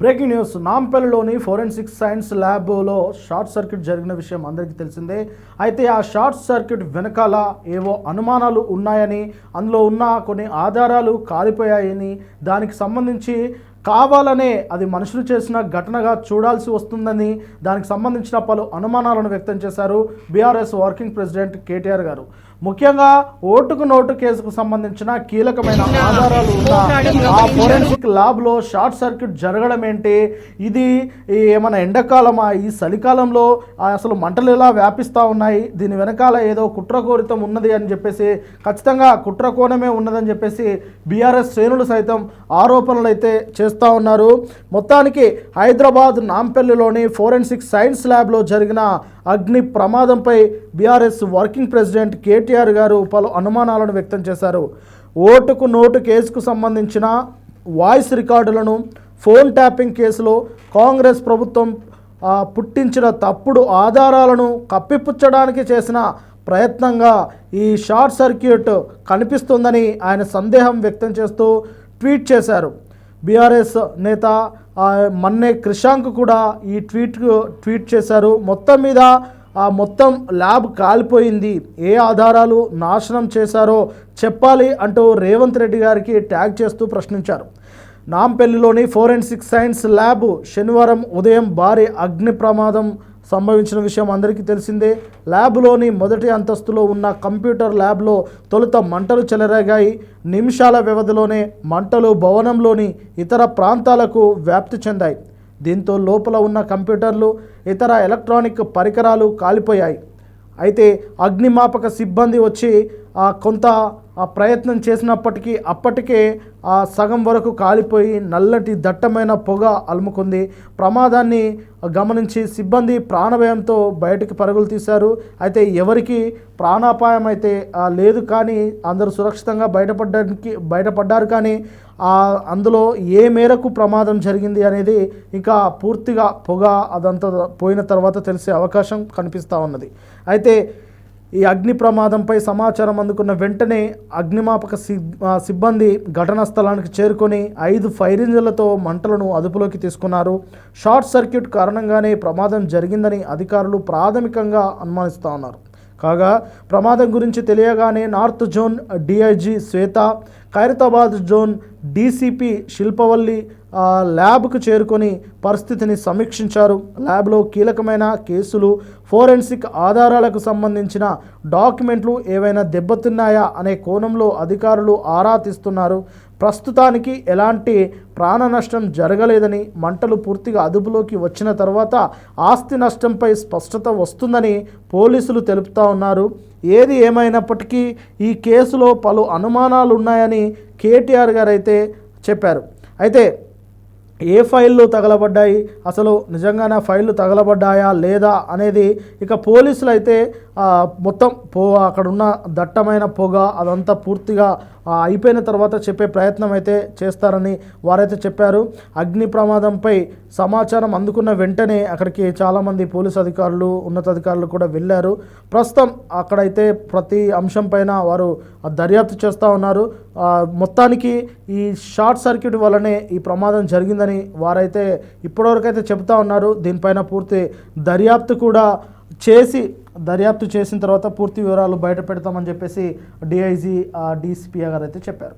Breaking news. నాంపల్లిలోని forensic science ల్యాబ్లో short circuit జరిగిన విషయం అందరికీ తెలిసిందే. అయితే ఆ షార్ట్ సర్క్యూట్ వెనకాల ఏవో అనుమానాలు ఉన్నాయని, అందులో ఉన్న కొన్ని ఆధారాలు కాలిపోయాయని, దానికి సంబంధించి కావాలనే అది మనుషులు చేసిన ఘటనగా చూడాల్సి వస్తుందని దానికి సంబంధించిన పలు అనుమానాలను వ్యక్తం చేశారు బీఆర్ఎస్ వర్కింగ్ ప్రెసిడెంట్ కేటీఆర్ గారు. ముఖ్యంగా ఓటుకు నోటు కేసుకు సంబంధించిన కీలకమైన ఆధారాలు ఉన్న ఆ ఫోరెన్సిక్ ల్యాబ్లో షార్ట్ సర్క్యూట్ జరగడం ఏంటి, ఇది ఏమైనా ఎండాకాలమా, ఈ చలికాలంలో అసలు మంటలు ఎలా వ్యాపిస్తూ ఉన్నాయి, దీని వెనకాల ఏదో కుట్రకోరితం ఉన్నది అని చెప్పేసి, ఖచ్చితంగా కుట్రకోణమే ఉన్నదని చెప్పేసి బీఆర్ఎస్ శ్రేణులు సైతం ఆరోపణలు అయితే చేస్తూ ఉన్నారు. మొత్తానికి హైదరాబాద్ నాంపల్లిలోని ఫోరెన్సిక్ సైన్స్ ల్యాబ్లో జరిగిన అగ్ని ప్రమాదంపై బీఆర్ఎస్ వర్కింగ్ ప్రెసిడెంట్ కేటీఆర్ గారు పలు అనుమానాలను వ్యక్తం చేశారు. ఓటుకు నోటు కేసుకు సంబంధించిన వాయిస్ రికార్డులను, ఫోన్ ట్యాపింగ్ కేసులో కాంగ్రెస్ ప్రభుత్వం పుట్టించిన తప్పుడు ఆధారాలను కప్పిపుచ్చడానికి చేసిన ప్రయత్నంగా ఈ షార్ట్ సర్క్యూట్ కనిపిస్తుందని ఆయన సందేహం వ్యక్తం చేస్తూ ట్వీట్ చేశారు. బీఆర్ఎస్ నేత మన్నే క్రిషాంక్ కూడా ఈ ట్వీట్ చేశారు. మొత్తం మీద మొత్తం ల్యాబ్ కాలిపోయింది, ఏ ఆధారాలు నాశనం చేశారో చెప్పాలి అంటూ రేవంత్ రెడ్డి గారికి ట్యాగ్ చేస్తూ ప్రశ్నించారు. నాంపల్లిలోని ఫోరెన్సిక్ సైన్స్ ల్యాబ్ శనివారం ఉదయం భారీ అగ్ని ప్రమాదం సంభవించిన విషయం అందరికీ తెలిసిందే. ల్యాబ్లోని మొదటి అంతస్తులో ఉన్న కంప్యూటర్ ల్యాబ్లో తొలుత మంటలు చెలరేగాయి. నిమిషాల వ్యవధిలోనే మంటలు భవనంలోని ఇతర ప్రాంతాలకు వ్యాప్తి చెందాయి. దీంతో లోపల ఉన్న కంప్యూటర్లు, ఇతర ఎలక్ట్రానిక్ పరికరాలు కాలిపోయాయి. అయితే అగ్నిమాపక సిబ్బంది వచ్చి కొంత ప్రయత్నం చేసినప్పటికీ అప్పటికే సగం వరకు కాలిపోయి నల్లటి దట్టమైన పొగ అలుముకుంది. ప్రమాదాన్ని గమనించి సిబ్బంది ప్రాణభయంతో బయటికి పరుగులు తీశారు. అయితే ఎవరికి ప్రాణాపాయం అయితే లేదు, కానీ అందరూ సురక్షితంగా బయటపడ్డారు. కానీ అందులో ఏ మేరకు ప్రమాదం జరిగింది అనేది ఇంకా పూర్తిగా పొగ అదంతా పోయిన తర్వాత తెలిసే అవకాశం కనిపిస్తూ ఉన్నది. అయితే ఈ అగ్ని ప్రమాదంపై సమాచారం అందుకున్న వెంటనే అగ్నిమాపక సిబ్బంది ఘటనా స్థలానికి చేరుకొని 5 ఫైర్ ఇంజిన్లతో మంటలను అదుపులోకి తీసుకున్నారు. షార్ట్ సర్క్యూట్ కారణంగానే ప్రమాదం జరిగిందని అధికారులు ప్రాథమికంగా అనుమానిస్తూ ఉన్నారు. కాగా ప్రమాదం గురించి తెలియగానే నార్త్ జోన్ డిఐజీ శ్వేత, ఖైరతాబాద్ జోన్ డీసీపీ శిల్పవల్లి ల్యాబ్కు చేరుకొని పరిస్థితిని సమీక్షించారు. ల్యాబ్లో కీలకమైన కేసులు, ఫోరెన్సిక్ ఆధారాలకు సంబంధించిన డాక్యుమెంట్లు ఏవైనా దెబ్బతిన్నాయా అనే కోణంలో అధికారులు ఆరా తీస్తున్నారు. ప్రస్తుతానికి ఎలాంటి ప్రాణ నష్టం జరగలేదని, మంటలు పూర్తిగా అదుపులోకి వచ్చిన తర్వాత ఆస్తి నష్టంపై స్పష్టత వస్తుందని పోలీసులు తెలుపుతూ ఉన్నారు. ఏది ఏమైనప్పటికీ ఈ కేసులో పలు అనుమానాలు ఉన్నాయని కేటీఆర్ గారు అయితే చెప్పారు. అయితే ఏ ఫైళ్ళు తగలబడ్డాయి, అసలు నిజంగానే ఫైళ్ళు తగలబడ్డాయా లేదా అనేది ఇక పోలీసులు అయితే మొత్తం అక్కడున్న దట్టమైన పొగ అదంతా పూర్తిగా అయిపోయిన తర్వాత చెప్పే ప్రయత్నం అయితే చేస్తారని వారైతే చెప్పారు. అగ్ని ప్రమాదంపై సమాచారం అందుకున్న వెంటనే అక్కడికి చాలామంది పోలీసు అధికారులు, ఉన్నతాధికారులు కూడా వెళ్ళారు. ప్రస్తుతం అక్కడైతే ప్రతి అంశం పైన వారు దర్యాప్తు చేస్తూ ఉన్నారు. మొత్తానికి ఈ షార్ట్ సర్క్యూట్ వల్లనే ఈ ప్రమాదం జరిగిందని వారైతే ఇప్పటివరకైతే చెబుతూ ఉన్నారు. దీనిపైన పూర్తి దర్యాప్తు చేసిన తర్వాత పూర్తి వివరాలు బయట పెడతామని చెప్పేసి డిఐజీ డీసీపీ గారు అయితే చెప్పారు.